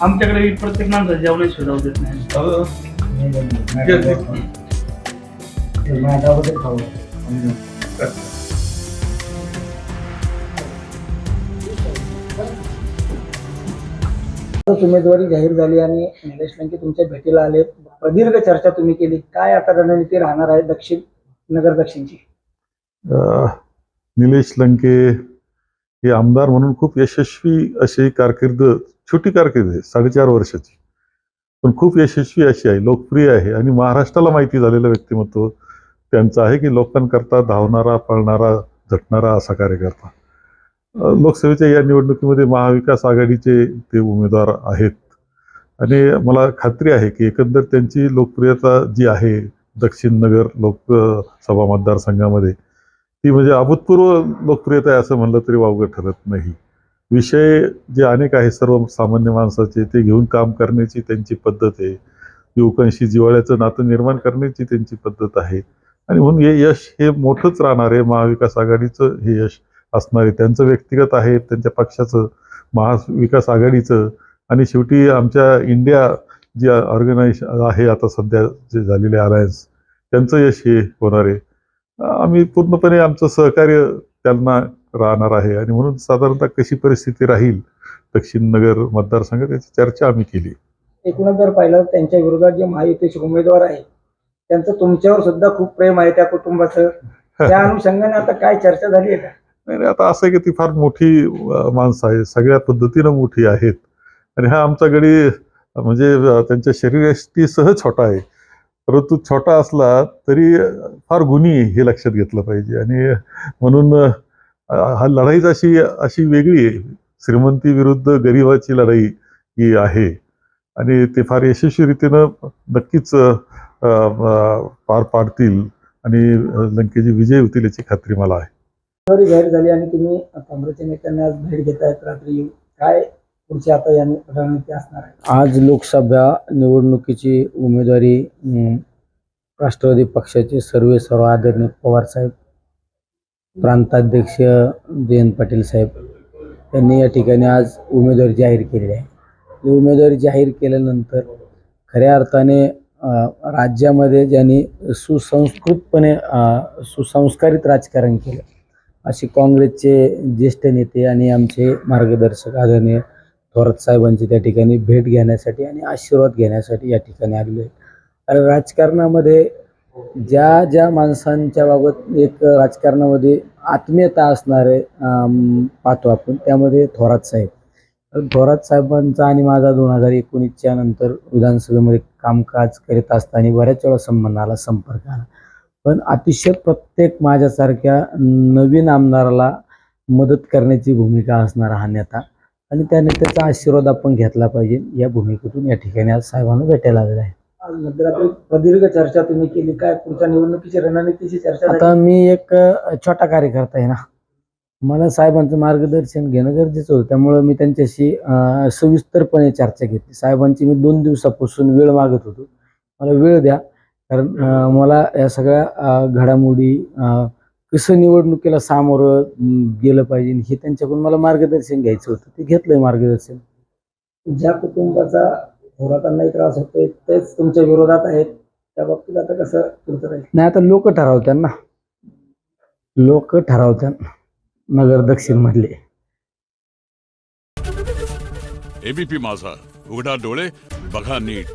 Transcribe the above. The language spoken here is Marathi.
आमच्याकडे प्रत्येक माणसाची जेवणाची सुविधा देत नाही. उमेदवारी जाहीर झाली आणि निलेश लंके तुमच्या भेटीला आले. प्रदीर्घ चर्चा तुम्ही केली. काय आता रणनीती राहणार आहे नगर दक्षिणची? निलेश लंके हे आमदार म्हणून खूप यशस्वी अशी कारकीर्द, छोटी कारकीर्द आहे, 4.5 वर्षाची, पण खूप यशस्वी अशी आहे, लोकप्रिय आहे आणि महाराष्ट्राला माहिती झालेलं व्यक्तिमत्व त्यांचं आहे की लोकांकरता धावणारा, पळणारा, झटणारा असा कार्यकर्ता. लोकसभेच्या या निवडणुकीमध्ये महाविकास आघाडीचे ते उमेदवार आहेत आणि मला खात्री आहे की एकंदर त्यांची लोकप्रियता जी आहे दक्षिण नगर लोकसभा मतदारसंघामध्ये ती म्हणजे अभूतपूर्व लोकप्रियता आहे असं म्हणलं तरी वावगं ठरत नाही. विषय जे अनेक आहे सर्वसामान्य माणसाचे ते घेऊन काम करण्याची त्यांची पद्धत आहे, युवकांशी जिव्हाळ्याचं नातं निर्माण करण्याची त्यांची पद्धत आहे आणि म्हणून हे यश हे मोठंच राहणार आहे. महाविकास आघाडीचं हे यश असणार आहे, त्यांचं व्यक्तिगत आहे, त्यांच्या पक्षाचं, महाविकास आघाडीचं आणि शेवटी आमच्या इंडिया जी ऑर्गनायझेशन आहे आता सध्या जे झालेले अलायन्स त्यांचं यश हे होणार आहे. आम्ही पूर्णपणे आमचं सहकार्य त्यांना राहणार आहे आणि म्हणून साधारणतः कशी परिस्थिती राहील दक्षिण नगर मतदारसंघात याची चर्चा आम्ही केली. एकूणच जर पाहिलं त्यांच्या विरोधात जे महायुतीचे उमेदवार आहे त्यांचं तुमच्यावर सुद्धा खूप प्रेम आहे त्या कुटुंबाचं, त्या अनुषंगाने आता काय चर्चा झाली आहे का? नाही, आता असं आहे की ती फार मोठी माणसं आहे, सगळ्या पद्धतीनं मोठी आहेत आणि हा आमचा गडी म्हणजे त्यांच्या शरीरयष्टीसह छोटा आहे, परंतु छोटा असला तरी फार गुणी हे लक्षात घेतलं पाहिजे आणि म्हणून हा लढाईच अशी वेगळी आहे. श्रीमंती विरुद्ध गरिबाची लढाई ही आहे आणि ते फार यशस्वीरीतीनं नक्कीच पार पाडतील आणि लंकेची विजय होतील याची खात्री मला आहे. जाहीर झाली आणि तुम्ही काँग्रेसच्या नेत्यांना आज भेट घेतायत रात्री येऊन, काय पुढची आता या रणनीती असणार आहे? आज लोकसभा निवडणुकीची उमेदवारी राष्ट्रवादी पक्षाचे सर्व आदरणीय पवार साहेब, प्रांताध्यक्ष जयंत पाटील साहेब यांनी या ठिकाणी आज उमेदवारी जाहीर केलेली आहे. उमेदवारी जाहीर केल्यानंतर खऱ्या अर्थाने राज्यामध्ये ज्यांनी सुसंस्कृतपणे सुसंस्कारित राजकारण केलं असे काँग्रेसचे ज्येष्ठ नेते आणि आमचे मार्गदर्शक आदरणीय थोरात साहेबांची त्या ठिकाणी भेट घेण्यासाठी आणि आशीर्वाद घेण्यासाठी या ठिकाणी आलेलो आहे. कारण राजकारणामध्ये ज्या माणसांच्या बाबत एक राजकारणामध्ये आत्मीयता असणारे पाहतो आपण, त्यामध्ये थोरात साहेबांचा आणि माझा 2019च्या नंतर विधानसभेमध्ये कामकाज करीत असताना बऱ्याच वेळा संबंध आला, संपर्क आला, पण अतिशय प्रत्येक माझ्यासारख्या नवीन आमदाराला मदत करण्याची भूमिका असणारा हा नेता आणि त्या नेत्याचा आशीर्वाद आपण घेतला पाहिजे या भूमिकेतून या ठिकाणी आज साहेबांना भेटायला आलेला आहे. आज मध्यरात्री प्रदीर्घ चर्चा तुम्ही केली, काय पुढच्या निवडणुकीची रणनीतीची चर्चा? आता मी एक छोटा कार्यकर्ता आहे ना, मला साहेबांचं मार्गदर्शन घेणं गरजेचं होतं, त्यामुळं मी त्यांच्याशी सविस्तरपणे चर्चा घेतली. साहेबांची मी 2 दिवसापासून वेळ मागत होतो, मला वेळ द्या, कारण मला या सगळ्या घडामोडी कसं निवडणुकीला सामोरं गेलं पाहिजे हे त्यांच्याकडून मला मार्गदर्शन घ्यायचं होतं, ते घेतलंय मार्गदर्शन. ज्या कुटुंबाचा थोरातांनाही त्रास होतोय तेच तुमच्या विरोधात आहेत, त्या बाबतीत आता कसं तुमचं राहील? नाही, आता लोक ठरवतात नगर दक्षिण मधले. एबीपी माझा, उघडा डोळे बघा नीट.